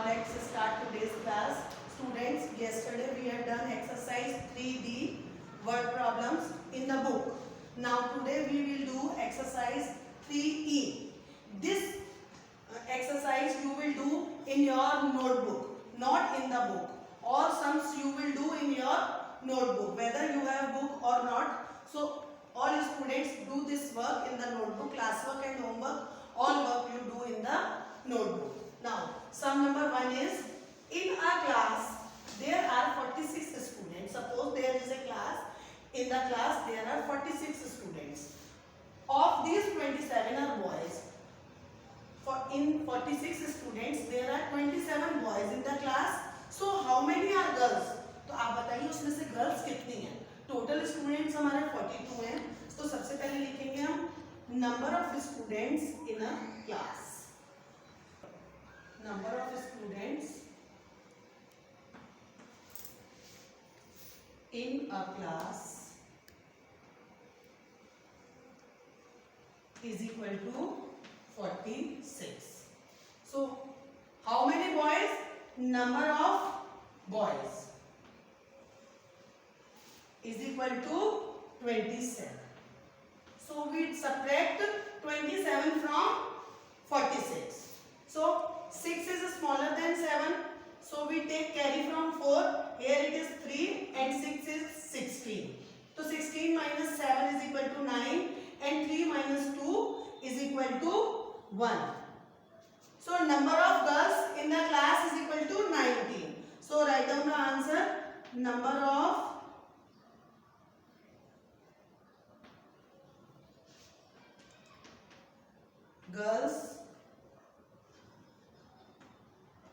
let's start today's class. Students, yesterday we have done exercise 3D word problems in the book. Now today we will do exercise 3E. This exercise you will do in your notebook, not in the book. Or sums you will do in your notebook, whether you have book or not. So all students do this work in the notebook, classwork and homework, all work you do in the notebook. Now, sum number 1 is, in a class there are 46 students. Suppose there is a class. In the class there are 46 students. Of these 27 are boys. In 46 students there are 27 boys in the class. So how many are girls? तो आप बताइए उसमें से girls कितनी हैं? Total students हमारे 42 हैं. तो सबसे पहले लिखेंगे हम number of students in a class. Number of students in a class is equal to 46. So, how many boys? Number of boys is equal to 27. So, we subtract 27 from 46. So, 6 is smaller than 7, so we take carry from 4. Here it is 3 and 6 is 16. So 16 minus 7 is equal to 9 and 3 minus 2 is equal to 1. So number of girls in the class is equal to 19. So write down the answer. Number of girls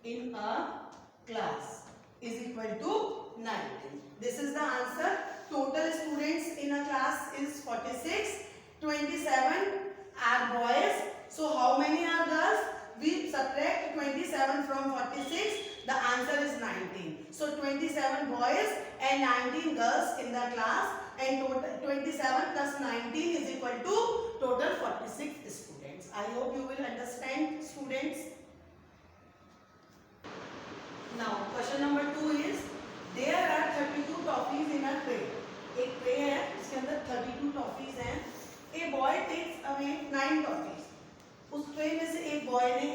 in a class is equal to 19. This is the answer. Total students in a class is 46. 27 are boys. So how many are girls? We subtract 27 from 46. The answer is 19. So 27 boys and 19 girls in the class, and total 27 plus 19 is equal to total 46 students. I hope you will understand, students. Now, question number 2 is, there are 32 toffees in a tray. एक tray है, इसके अंदर 32 toffees हैं. A boy takes away 9 toffees. उस tray में से एक boy ने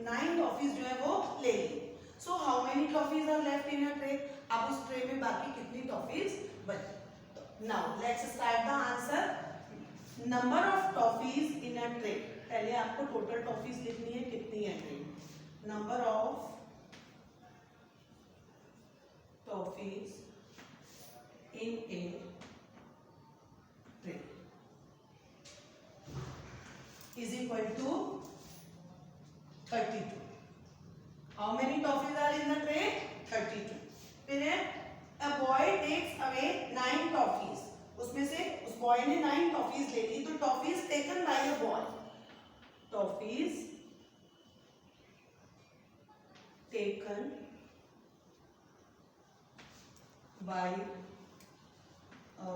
9 टॉफीज जो है वो ले ली. So how many toffees are left in a tray? अब उस ट्रे में बाकी कितनी टॉफीज बची? Now let's start the answer. Number of toffees in a tray. पहले आपको टोटल टॉफीज लिखनी है, कितनी है tray. Number of toffees in a tray is equal to 32. How many toffees are in the tray? 32. फिर a boy takes away 9 toffees. उसमें से उस बॉय ने 9 टॉफीज ले ली. तो toffees taken by a boy. Toffees taken by a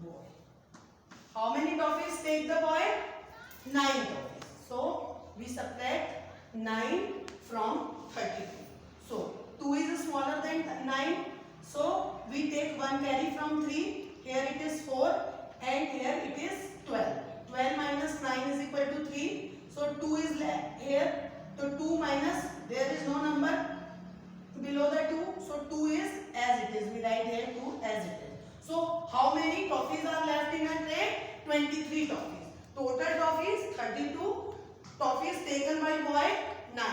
boy. How many toffees take the boy? 9 toffees. So we subtract 9 from 32. So 2 is smaller than 9. So we take 1 carry from 3. Here it is 4 and here it is 12. 12 minus 9 is equal to 3. So 2 is left here. So 2 minus, there is no number below the 2, so 2 is as it is. We write here 2 as it is. So how many toffees are left in a tray? 23 toffees. Total toffees 32. Toffees taken by boy 9.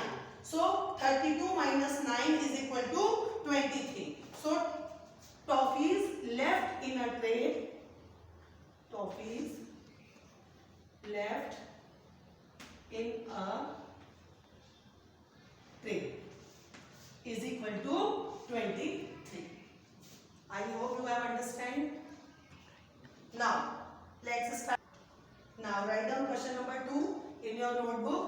So 32 minus 9 is equal to 23. So toffees left in a tray. Toffees left in a tray is equal to 23. I hope you have understand. Now let's start. Now write down question number 2 in your notebook.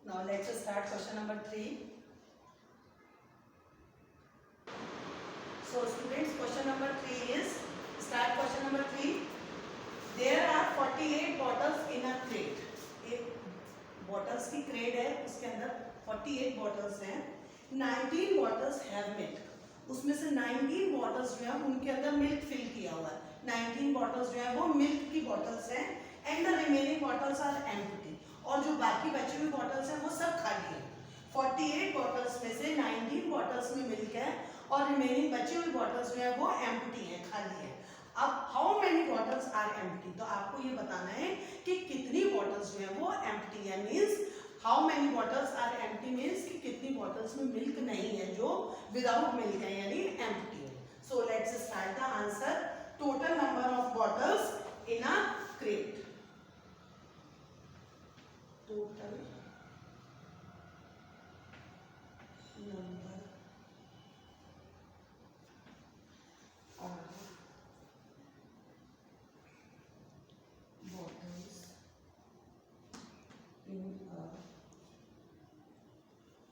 Now let's start question number 3. So students, question number 3 is, start question number 3. There are 48 bottles in a crate. एक bottles की crate है, उसके अंदर 48 bottles हैं. 19 bottles have milk. उसमें से 19 bottles जो है उनके अंदर milk fill किया हुआ है. 19 bottles जो है वो milk की bottles हैं and the remaining bottles are empty. और जो बाकी बची हुई bottles हैं वो सब खाली हैं. 48 bottles में से 19 bottles में milk है और रिमेनिंग बची हुई बॉटल्स जो है वो एम्प्टी है, खाली है. अब how many bottles are empty, तो आपको ये बताना है कि कितनी बॉटल्स जो है वो एम्प्टी है. Means how many bottles are empty means कि कितनी बॉटल्स में मिल्क नहीं है, जो विदाउट मिल्क है यानी एम्प्टी है. So let's start the answer. Total number of bottles in a crate. Total number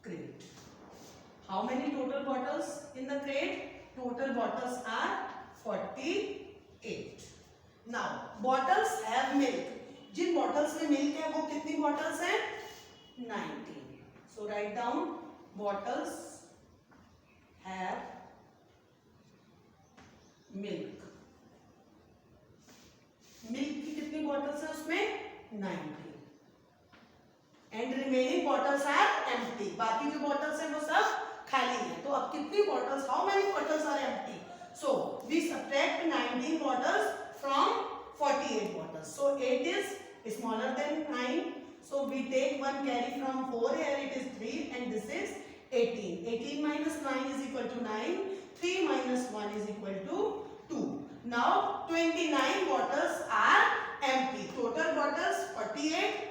crate. How many total bottles in the crate? Total bottles are 48. Now bottles have milk. जिन bottles में milk है वो कितनी bottles हैं? 19. So write down bottles have milk. Milk की कितनी bottles है उसमें? 19. And remaining bottles are empty. बाकी जो बॉटल्स हैं वो सब खाली हैं. तो अब कितनी bottles, how many bottles are empty? So we subtract 19 bottles from 48 bottles. So 8 is smaller than 9. So we take one carry from 4, here it is 3 and this is 18. 18 minus 9 is equal to 9. 3 minus 1 is equal to 2. Now 29 bottles are empty. Total bottles 48.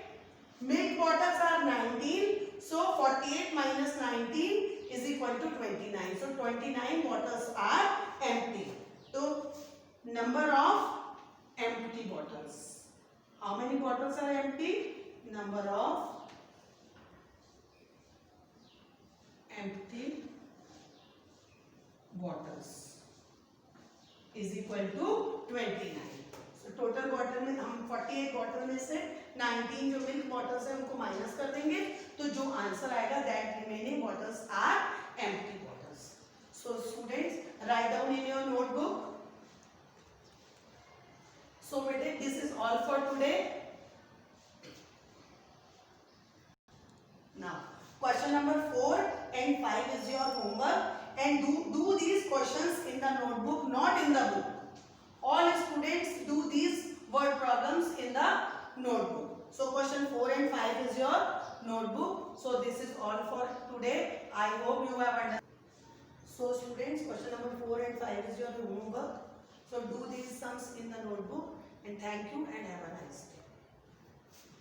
Milk bottles are 19, so 48 minus 19 is equal to 29. So 29 bottles are empty. So number of empty bottles. How many bottles are empty? Number of empty bottles is equal to 29. Total bottle में हम 48 bottle में से 19 जो milk bottles हैं उनको minus कर देंगे, तो जो आंसर आएगा that remaining bottles are empty bottles. So students, write down in your notebook. So बेटे, this is all for today. Now question number 4 and 5 is your homework and do these questions in the notebook, not in the book. All students do these word problems in the notebook. So question 4 and 5 is your notebook. So this is all for today. I hope you have understood. So students, question number 4 and 5 is your homework. So do these sums in the notebook and thank you and have a nice day.